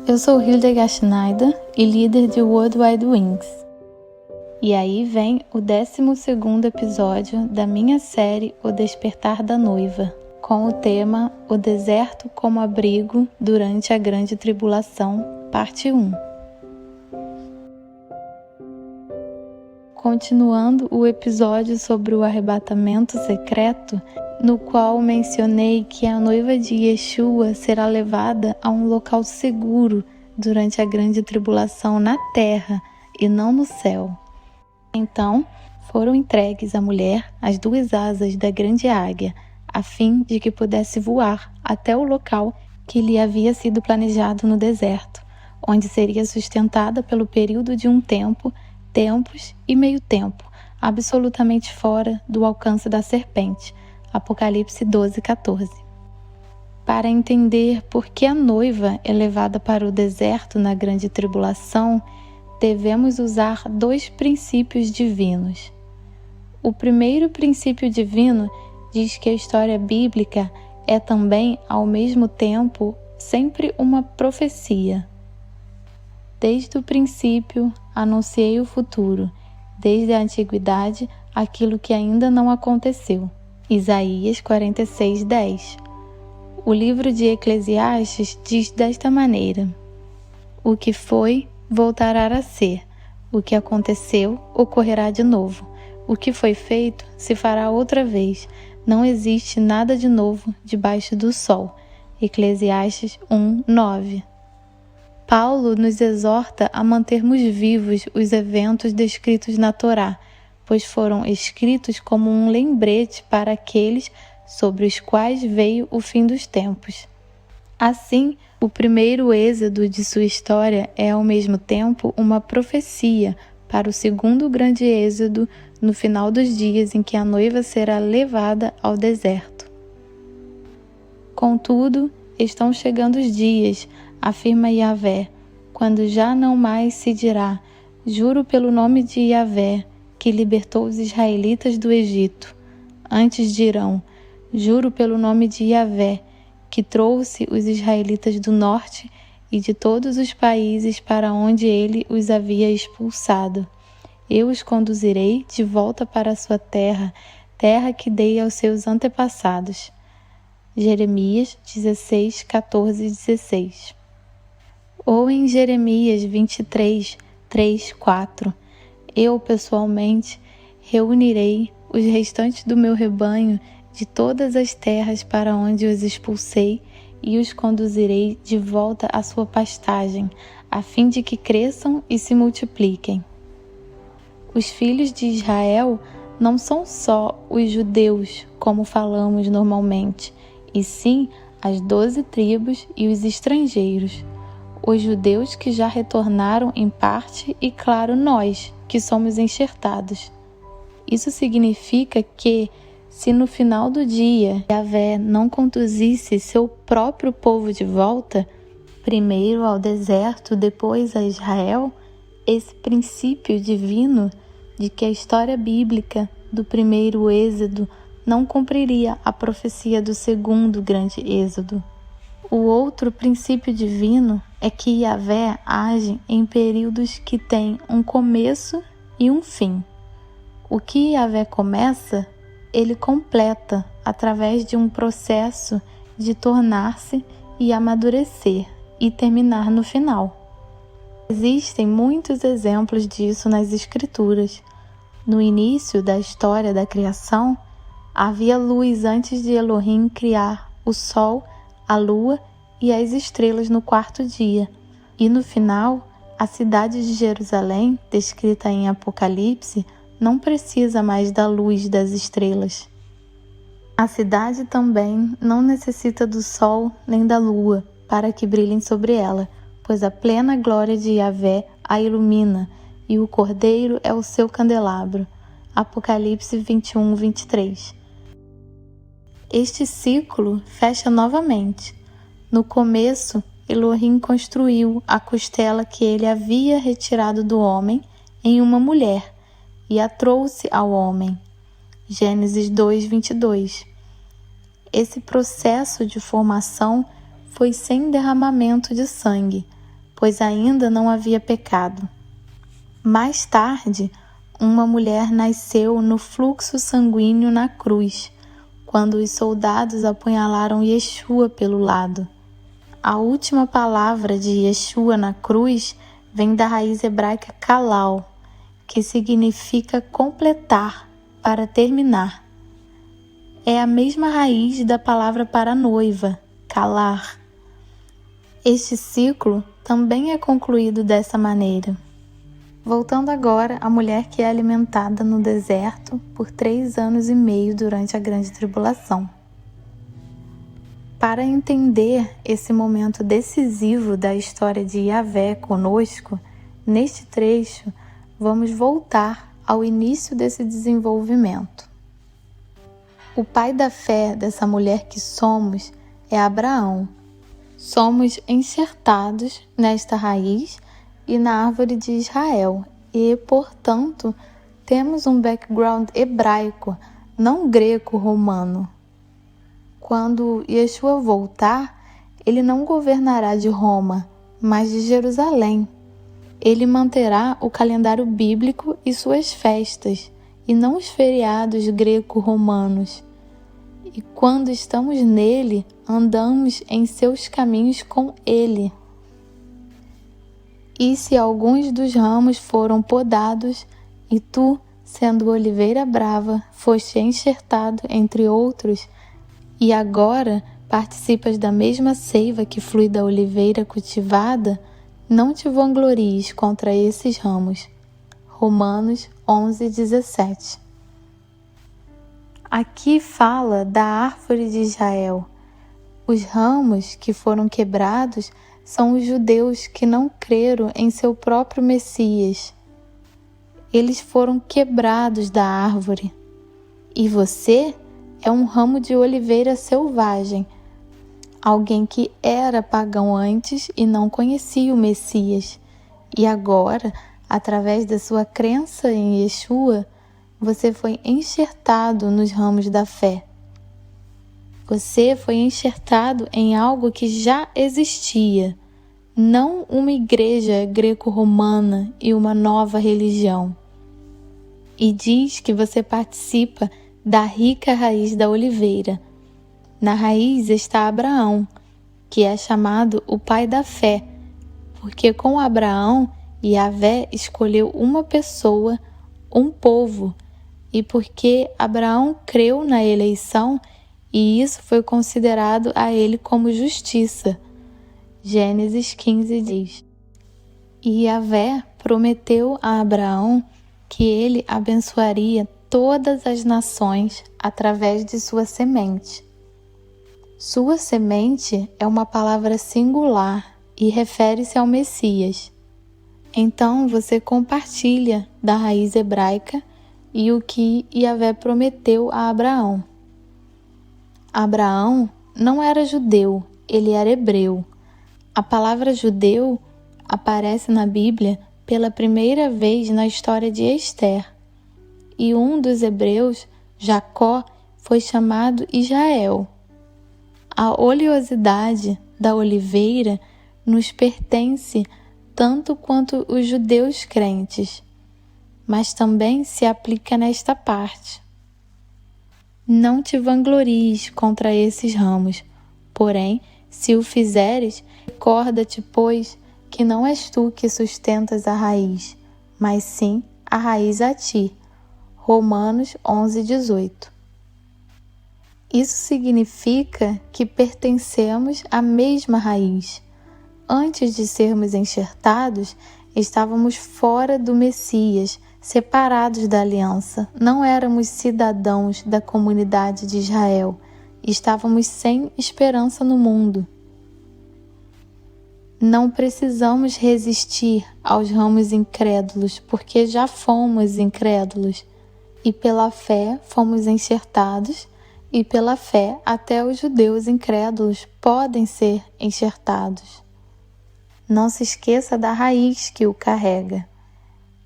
Eu sou Hildegard Schneider e líder de World Wide Wings. E aí vem o 12º episódio da minha série O Despertar da Noiva, com o tema O Deserto como Abrigo durante a Grande Tribulação, parte 1. Continuando o episódio sobre o arrebatamento secreto, no qual mencionei que a noiva de Yeshua será levada a um local seguro durante a grande tribulação na terra e não no céu. Então, foram entregues à mulher as 2 asas da grande águia, a fim de que pudesse voar até o local que lhe havia sido planejado no deserto, onde seria sustentada pelo período de um tempo, tempos e meio tempo, absolutamente fora do alcance da serpente. Apocalipse 12:14. Para entender por que a noiva é levada para o deserto na grande tribulação, devemos usar 2 princípios divinos. O primeiro princípio divino diz que a história bíblica é também, ao mesmo tempo, sempre uma profecia. Desde o princípio, anunciei o futuro, desde a antiguidade, aquilo que ainda não aconteceu. Isaías 46:10. O livro de Eclesiastes diz desta maneira: o que foi, voltará a ser. O que aconteceu, ocorrerá de novo. O que foi feito, se fará outra vez. Não existe nada de novo debaixo do sol. Eclesiastes 1:9. Paulo nos exorta a mantermos vivos os eventos descritos na Torá, pois foram escritos como um lembrete para aqueles sobre os quais veio o fim dos tempos. Assim, o primeiro êxodo de sua história é ao mesmo tempo uma profecia para o segundo grande êxodo no final dos dias em que a noiva será levada ao deserto. Contudo, estão chegando os dias, afirma Yahvé, quando já não mais se dirá: juro pelo nome de Yahvé, que libertou os israelitas do Egito. Antes dirão: juro pelo nome de Yahvé, que trouxe os israelitas do norte e de todos os países para onde ele os havia expulsado. Eu os conduzirei de volta para a sua terra, terra que dei aos seus antepassados. Jeremias 16:14-16. Ou em Jeremias 23:3-4. Eu, pessoalmente, reunirei os restantes do meu rebanho de todas as terras para onde os expulsei e os conduzirei de volta à sua pastagem, a fim de que cresçam e se multipliquem. Os filhos de Israel não são só os judeus, como falamos normalmente, e sim as 12 tribos e os estrangeiros. Os judeus que já retornaram em parte e, claro, nós, que somos enxertados. Isso significa que, se no final do dia Yahvé não conduzisse seu próprio povo de volta, primeiro ao deserto, depois a Israel, esse princípio divino de que a história bíblica do primeiro êxodo não cumpriria a profecia do segundo grande êxodo. O outro princípio divino é que Yahvé age em períodos que têm um começo e um fim. O que Yahvé começa, ele completa através de um processo de tornar-se e amadurecer e terminar no final. Existem muitos exemplos disso nas Escrituras. No início da história da criação, havia luz antes de Elohim criar o sol, a lua e as estrelas no 4º dia. E no final, a cidade de Jerusalém, descrita em Apocalipse, não precisa mais da luz das estrelas. A cidade também não necessita do sol nem da lua para que brilhem sobre ela, pois a plena glória de Yahvé a ilumina e o Cordeiro é o seu candelabro. Apocalipse 21:23. Este ciclo fecha novamente. No começo, Elohim construiu a costela que ele havia retirado do homem em uma mulher e a trouxe ao homem. Gênesis 2:22. Esse processo de formação foi sem derramamento de sangue, pois ainda não havia pecado. Mais tarde, uma mulher nasceu no fluxo sanguíneo na cruz, quando os soldados apunhalaram Yeshua pelo lado. A última palavra de Yeshua na cruz vem da raiz hebraica kalal, que significa completar, para terminar. É a mesma raiz da palavra para noiva, kalar. Este ciclo também é concluído dessa maneira. Voltando agora à mulher que é alimentada no deserto por 3 anos e meio durante a grande tribulação. Para entender esse momento decisivo da história de Yahvé conosco, neste trecho, vamos voltar ao início desse desenvolvimento. O pai da fé dessa mulher que somos é Abraão. Somos enxertados nesta raiz e na árvore de Israel e, portanto, temos um background hebraico, não greco-romano. Quando Yeshua voltar, ele não governará de Roma, mas de Jerusalém. Ele manterá o calendário bíblico e suas festas, e não os feriados greco-romanos. E quando estamos nele, andamos em seus caminhos com ele. E se alguns dos ramos foram podados, e tu, sendo oliveira brava, foste enxertado entre outros, e agora participas da mesma seiva que flui da oliveira cultivada, não te vanglories contra esses ramos. Romanos 11:17. Aqui fala da árvore de Israel. Os ramos que foram quebrados são os judeus que não creram em seu próprio Messias. Eles foram quebrados da árvore. E você é um ramo de oliveira selvagem, alguém que era pagão antes e não conhecia o Messias. E agora, através da sua crença em Yeshua, você foi enxertado nos ramos da fé. Você foi enxertado em algo que já existia, não uma igreja greco-romana e uma nova religião. E diz que você participa da rica raiz da oliveira. Na raiz está Abraão, que é chamado o pai da fé, porque com Abraão, Yahvé escolheu uma pessoa, um povo, e porque Abraão creu na eleição, e isso foi considerado a ele como justiça. Gênesis 15 diz: E Yahvé prometeu a Abraão que ele abençoaria todas as nações através de sua semente. Sua semente é uma palavra singular e refere-se ao Messias. Então você compartilha da raiz hebraica e o que Yahvé prometeu a Abraão. Abraão não era judeu, ele era hebreu. A palavra judeu aparece na Bíblia pela primeira vez na história de Esther. E um dos hebreus, Jacó, foi chamado Israel. A oleosidade da oliveira nos pertence tanto quanto os judeus crentes, mas também se aplica nesta parte. Não te vanglories contra esses ramos, porém, se o fizeres, recorda-te, pois, que não és tu que sustentas a raiz, mas sim a raiz a ti. Romanos 11:18. Isso significa que pertencemos à mesma raiz. Antes de sermos enxertados, estávamos fora do Messias, separados da aliança. Não éramos cidadãos da comunidade de Israel. Estávamos sem esperança no mundo. Não precisamos resistir aos ramos incrédulos, porque já fomos incrédulos. E pela fé fomos enxertados, e pela fé até os judeus incrédulos podem ser enxertados. Não se esqueça da raiz que o carrega.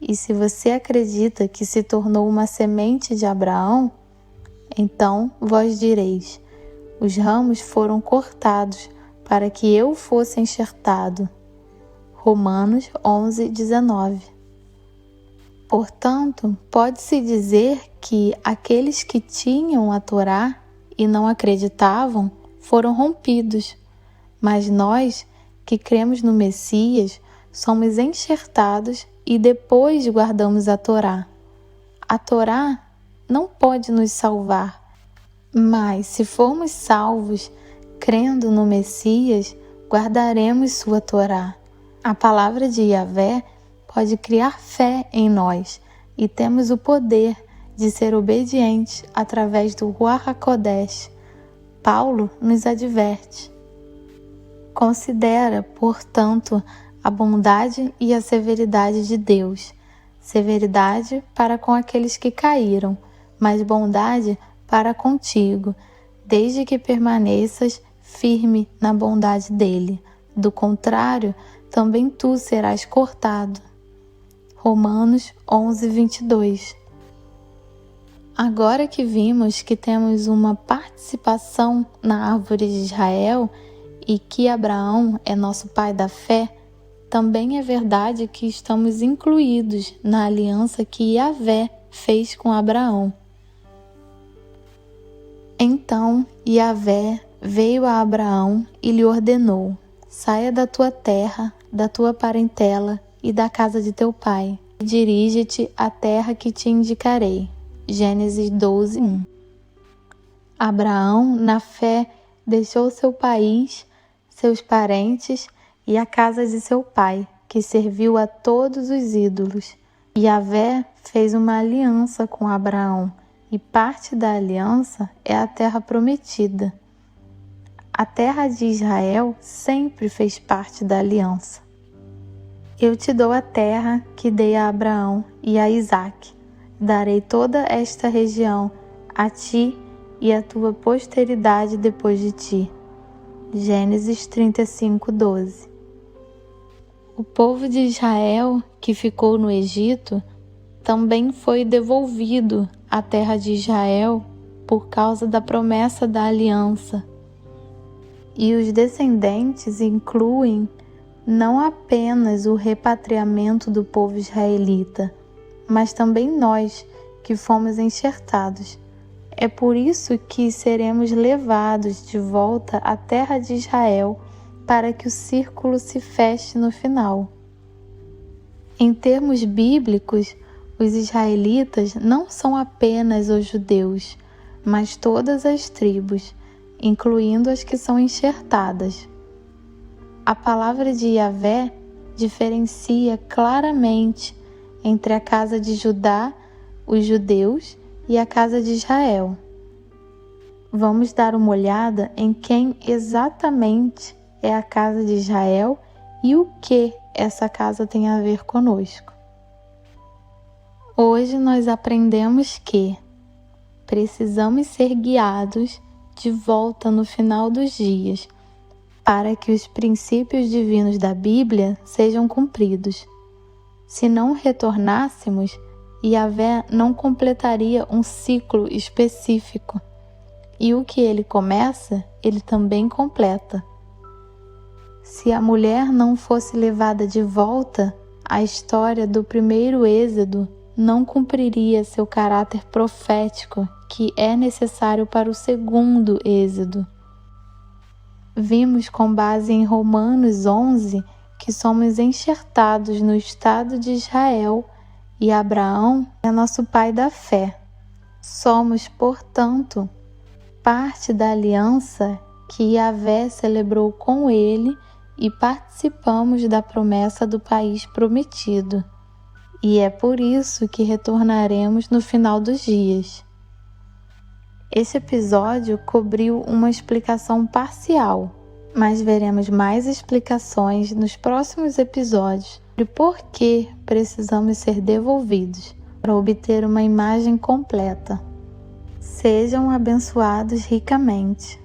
E se você acredita que se tornou uma semente de Abraão, então vós direis: os ramos foram cortados para que eu fosse enxertado. Romanos 11:19. Portanto, pode-se dizer que aqueles que tinham a Torá e não acreditavam foram rompidos, mas nós, que cremos no Messias, somos enxertados e depois guardamos a Torá. A Torá não pode nos salvar, mas se formos salvos crendo no Messias, guardaremos sua Torá. A palavra de Yahvé pode criar fé em nós e temos o poder de ser obedientes através do Ruach HaKodesh. Paulo nos adverte. Considera, portanto, a bondade e a severidade de Deus. Severidade para com aqueles que caíram, mas bondade para contigo, desde que permaneças firme na bondade dele. Do contrário, também tu serás cortado. Romanos 11:22. Agora que vimos que temos uma participação na árvore de Israel e que Abraão é nosso pai da fé, também é verdade que estamos incluídos na aliança que Yahvé fez com Abraão. Então Yahvé veio a Abraão e lhe ordenou: saia da tua terra, da tua parentela e da casa de teu pai, e dirige-te à terra que te indicarei. Gênesis 12:1. Abraão, na fé, deixou seu país, seus parentes e a casa de seu pai, que serviu a todos os ídolos. Yahvé fez uma aliança com Abraão, e parte da aliança é a terra prometida. A terra de Israel sempre fez parte da aliança. Eu te dou a terra que dei a Abraão e a Isaque. Darei toda esta região a ti e à tua posteridade depois de ti. Gênesis 35:12. O povo de Israel, que ficou no Egito, também foi devolvido à terra de Israel por causa da promessa da aliança. E os descendentes incluem não apenas o repatriamento do povo israelita, mas também nós, que fomos enxertados. É por isso que seremos levados de volta à terra de Israel, para que o círculo se feche no final. Em termos bíblicos, os israelitas não são apenas os judeus, mas todas as tribos, incluindo as que são enxertadas. A palavra de Yahvé diferencia claramente entre a casa de Judá, os judeus, e a casa de Israel. Vamos dar uma olhada em quem exatamente é a casa de Israel e o que essa casa tem a ver conosco. Hoje nós aprendemos que precisamos ser guiados de volta no final dos dias, para que os princípios divinos da Bíblia sejam cumpridos. Se não retornássemos, Yahvé não completaria um ciclo específico, e o que ele começa, ele também completa. Se a mulher não fosse levada de volta, a história do primeiro êxodo não cumpriria seu caráter profético, que é necessário para o segundo êxodo. Vimos com base em Romanos 11 que somos enxertados no estado de Israel e Abraão é nosso pai da fé. Somos, portanto, parte da aliança que Yahvé celebrou com ele e participamos da promessa do país prometido. E é por isso que retornaremos no final dos dias. Esse episódio cobriu uma explicação parcial, mas veremos mais explicações nos próximos episódios de por que precisamos ser devolvidos para obter uma imagem completa. Sejam abençoados ricamente.